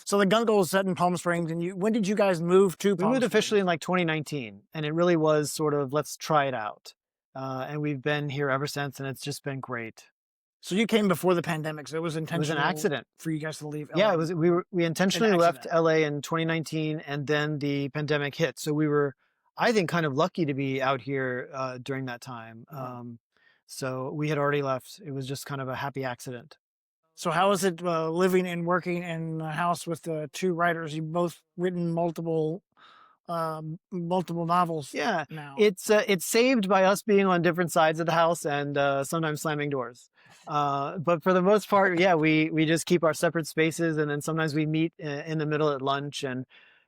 So the Gungle was set in Palm Springs, and when did you guys move to We Palm moved officially Springs? in like 2019, and it really was sort of let's try it out. And we've been here ever since, and it's just been great. So you came before the pandemic, so it was It was an intentional accident. for you guys to leave Yeah, LA. it was. We An intentionally left accident. LA in 2019, and then the pandemic hit. So we were, I think, kind of lucky to be out here during that time. Wow. So we had already left. It was just kind of a happy accident. So how is it living and working in a house with two writers? You both written multiple novels Yeah, now. it's saved by us being on different sides of the house and sometimes slamming doors. But for the most part, yeah, we just keep our separate spaces, and then sometimes we meet in the middle at lunch, and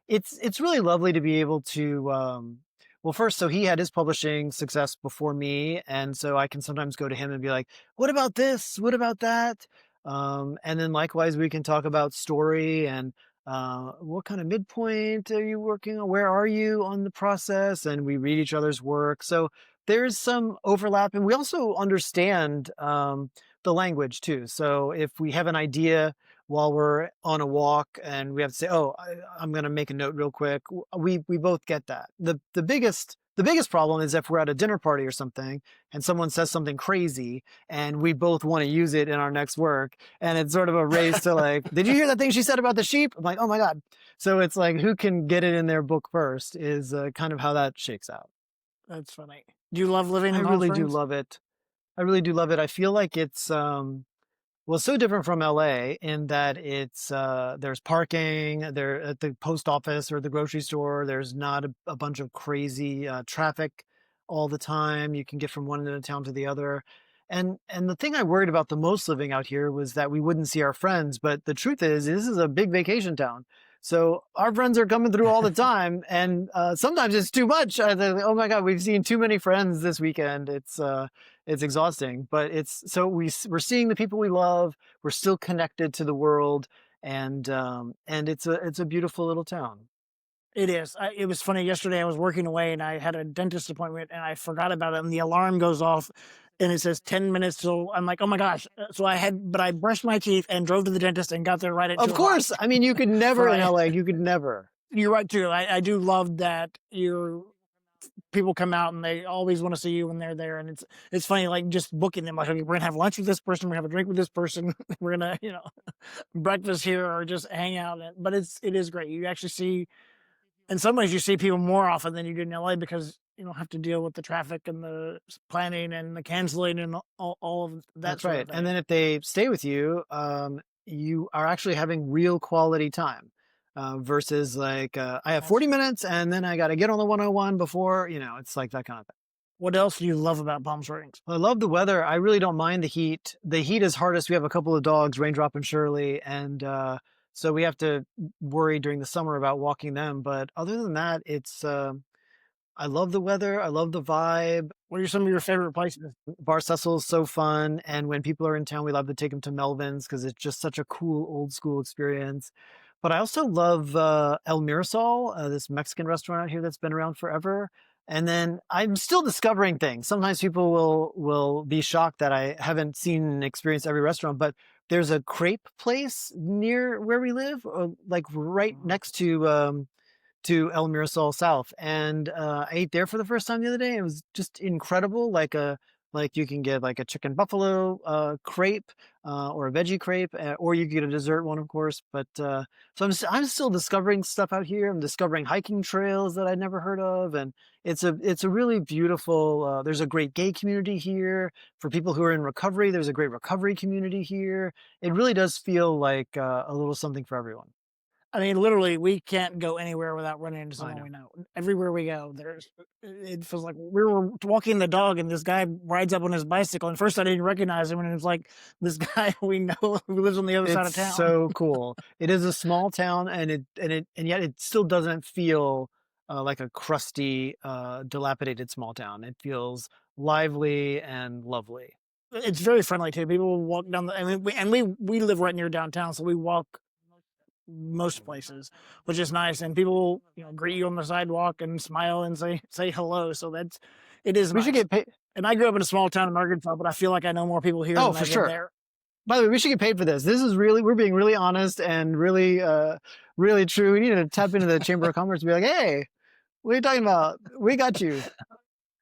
it's really lovely to be able to. Well, first, so he had his publishing success before me, and so I can sometimes go to him and be like, "What about this? What about that?" And then likewise, we can talk about story and what kind of midpoint are you working on? Where are you on the process? And we read each other's work. So there's some overlap, and we also understand the language too. So if we have an idea while we're on a walk and we have to say, "Oh, I'm going to make a note real quick," we both get that. The biggest problem is if we're at a dinner party or something and someone says something crazy and we both want to use it in our next work, and it's sort of a race to like, did you hear that thing she said about the sheep? I'm like, oh my God. So it's like, who can get it in their book first is kind of how that shakes out. That's funny. Do you love living I in Palm really do Springs? love it. I really do love it. I feel like it's, well, so different from LA in that it's, there's parking there at the post office or the grocery store. There's not a bunch of crazy traffic all the time. You can get from one end of the town to the other. And the thing I worried about the most living out here was that we wouldn't see our friends. But the truth is, this is a big vacation town. So our friends are coming through all the time, and sometimes it's too much. They're like, oh my God, we've seen too many friends this weekend. It's exhausting, but it's so we're seeing the people we love. We're still connected to the world, and it's a beautiful little town. It is. It was funny. Yesterday I was working away and I had a dentist appointment and I forgot about it. And the alarm goes off and it says 10 minutes. So I'm like, oh my gosh. So but I brushed my teeth and drove to the dentist and got there right at Of 2 o'clock. course, I mean you could never in Friday. LA. You could never. You're right too. I do love that people come out and they always want to see you when they're there. And it's funny, like just booking them. Like, okay, we're gonna have lunch with this person. We're gonna have a drink with this person. We're gonna, breakfast here or just hang out. But it is great. You actually see, in some ways you see people more often than you do in LA because you don't have to deal with the traffic and the planning and the canceling and all of that That's sort right. of And thing. then if they stay with you, you are actually having real quality time versus like I have That's 40 minutes and then I got to get on the 101 before, it's like that kind of thing. what else do you love about Palm Springs? I love the weather. I really don't mind the heat. The heat is hardest. We have a couple of dogs, Raindrop and Shirley, and so we have to worry during the summer about walking them. But other than that, it's I love the weather. I love the vibe. What are some of your favorite places? Bar Cecil is so fun, and when people are in town, we love to take them to Melvin's because it's just such a cool old school experience. But I also love El Mirasol, this Mexican restaurant out here that's been around forever. And then I'm still discovering things. Sometimes people will be shocked that I haven't seen and experienced every restaurant, but there's a crepe place near where we live, like right next to El Mirasol South, and I ate there for the first time the other day. It was just incredible. Like you can get like a chicken buffalo crepe or a veggie crepe, or you can get a dessert one, of course. But so I'm still discovering stuff out here. I'm discovering hiking trails that I'd never heard of, and it's a really beautiful. There's a great gay community here for people who are in recovery. There's a great recovery community here. It really does feel like a little something for everyone. I mean, literally, we can't go anywhere without running into I someone know. we know. Everywhere we go, it feels like we were walking the dog and this guy rides up on his bicycle. And first I didn't recognize him. And it was like this guy we know who lives on the other side It's of town. so cool. It is a small town, and yet it still doesn't feel like a crusty, dilapidated small town. It feels lively and lovely. It's very friendly too. People will walk down I mean, we live right near downtown. So we walk most places, which is nice. And people, greet you on the sidewalk and smile and say hello. So it is We should nice. get paid. And I grew up in a small town in Arkansas, but I feel like I know more people here Oh, than I for did sure. there. By the way, we should get paid for this. This is really, we're being really honest and really, really true. We need to tap into the Chamber of Commerce and be like, hey, what are you talking about? We got you.